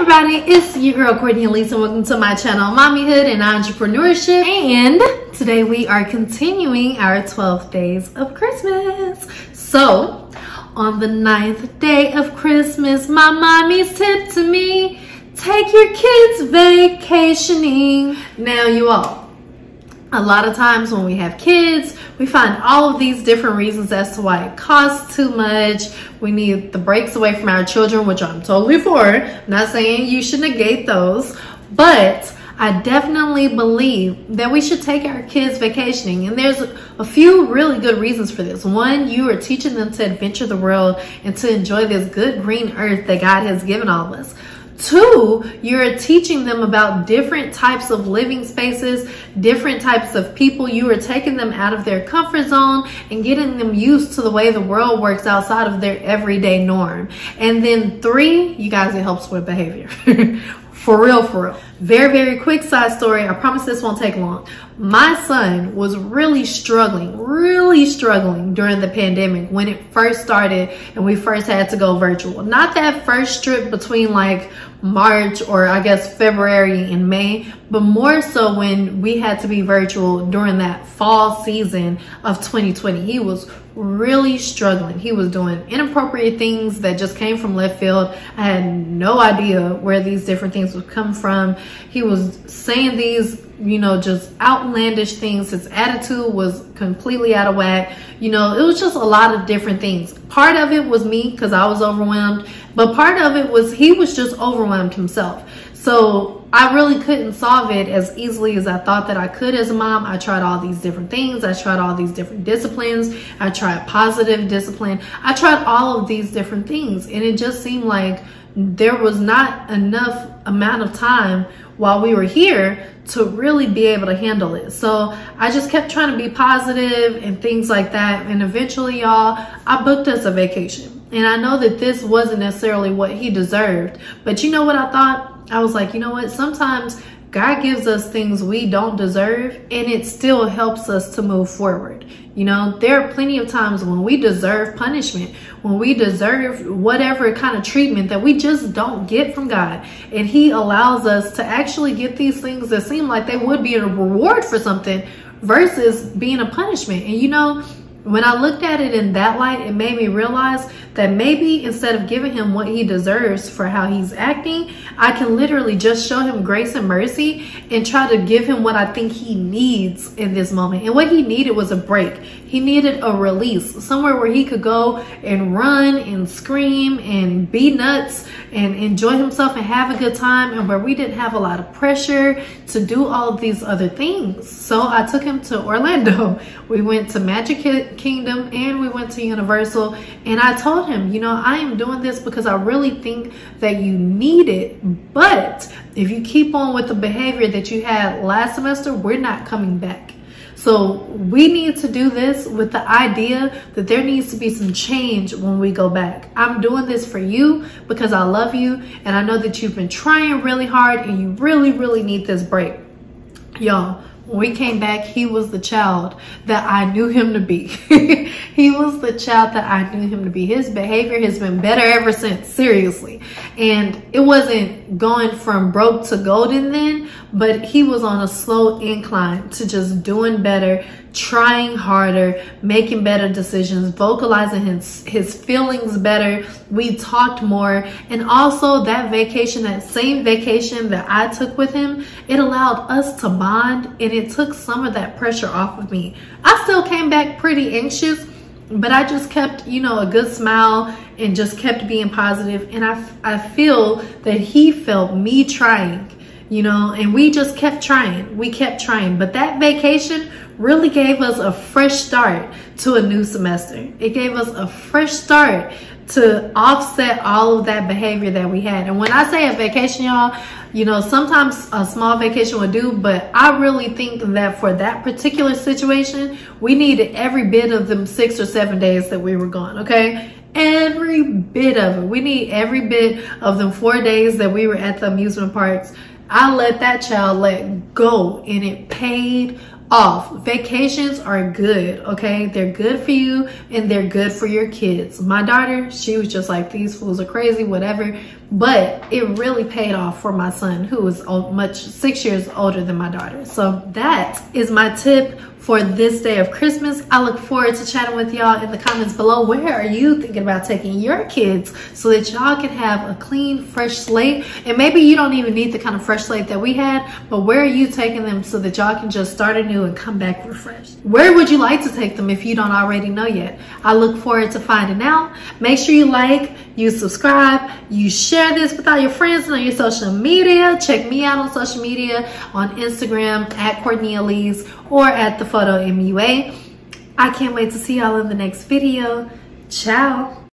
everybody, it's your girl Cordnie and Ellese, and welcome to my channel, Mommyhood and Entrepreneurship. And today we are continuing our 12 days of Christmas. So, on the 9th day of Christmas, my mommy's tip to me: take your kids vacationing. Now, you all, a lot of times when we have kids, we find all of these different reasons as to why it costs too much. We need the breaks away from our children, which I'm totally for. I'm not saying you should negate those, but I definitely believe that we should take our kids vacationing. And there's a few really good reasons for this. One, you are teaching them to adventure the world and to enjoy this good green earth that God has given all of us. Two, you're teaching them about different types of living spaces, different types of people. You are taking them out of their comfort zone and getting them used to the way the world works outside of their everyday norm. And then three, you guys, it helps with behavior. For real, for real. Very, very quick side story. I promise this won't take long. My son was really struggling during the pandemic when it first started and we first had to go virtual. Not that first trip between like March or I guess February and May, but more so when we had to be virtual during that fall season of 2020. He was really struggling. He was doing inappropriate things that just came from left field. I had no idea where these different things would come from. He was saying these, just outlandish things. His attitude was completely out of whack. It was just a lot of different things. Part of it was me because I was overwhelmed, but part of it was he was just overwhelmed himself. So I really couldn't solve it as easily as I thought that I could as a mom. I tried all these different things. I tried all these different disciplines. I tried positive discipline. I tried all of these different things. And it just seemed like there was not enough amount of time while we were here to really be able to handle it. So I just kept trying to be positive and things like that. And eventually, y'all, I booked us a vacation. And I know that this wasn't necessarily what he deserved. But you know what I thought? I was like, you know what? Sometimes God gives us things we don't deserve and it still helps us to move forward. There are plenty of times when we deserve punishment, when we deserve whatever kind of treatment that we just don't get from God. And he allows us to actually get these things that seem like they would be a reward for something versus being a punishment. And when I looked at it in that light, it made me realize that maybe instead of giving him what he deserves for how he's acting, I can literally just show him grace and mercy and try to give him what I think he needs in this moment. And what he needed was a break. He needed a release, somewhere where he could go and run and scream and be nuts and enjoy himself and have a good time, and where we didn't have a lot of pressure to do all of these other things. So I took him to Orlando. We went to Magic Kingdom and we went to Universal, and I told him, I am doing this because I really think that you need it, but if you keep on with the behavior that you had last semester, we're not coming back. So we need to do this with the idea that there needs to be some change when we go back. I'm doing this for you because I love you, and I know that you've been trying really hard and you really, really need this break. Y'all, when we came back, he was the child that I knew him to be. He was the child that I knew him to be. His behavior has been better ever since, seriously. And it wasn't going from broke to golden then, but he was on a slow incline to just doing better, trying harder, making better decisions, vocalizing his feelings better. We talked more. And also that vacation, that same vacation that I took with him, it allowed us to bond, and it took some of that pressure off of me. I still came back pretty anxious, but I just kept, a good smile and just kept being positive. And I feel that he felt me trying, and we just kept trying. We kept trying. But that vacation really gave us a fresh start to a new semester. It gave us a fresh start to offset all of that behavior that we had. And when I say a vacation, y'all, sometimes a small vacation would do, but I really think that for that particular situation, we needed every bit of them 6 or 7 days that we were gone, okay? Every bit of it. We need every bit of them 4 days that we were at the amusement parks. I let that child let go, and it paid off. Vacations are good, okay? They're good for you and they're good for your kids. My daughter, she was just like, these fools are crazy, whatever. But it really paid off for my son, who was 6 years older than my daughter. So that is my tip for this day of Christmas. I look forward to chatting with y'all in the comments below. Where are you thinking about taking your kids so that y'all can have a clean, fresh slate? And maybe you don't even need the kind of fresh slate that we had, but where are you taking them so that y'all can just start anew and come back refreshed? Where would you like to take them if you don't already know yet? I look forward to finding out. Make sure you like, you subscribe, you share this with all your friends and on your social media. Check me out on social media on Instagram at Cordnie Ellese or at the Photo MUA. I can't wait to see y'all in the next video. Ciao.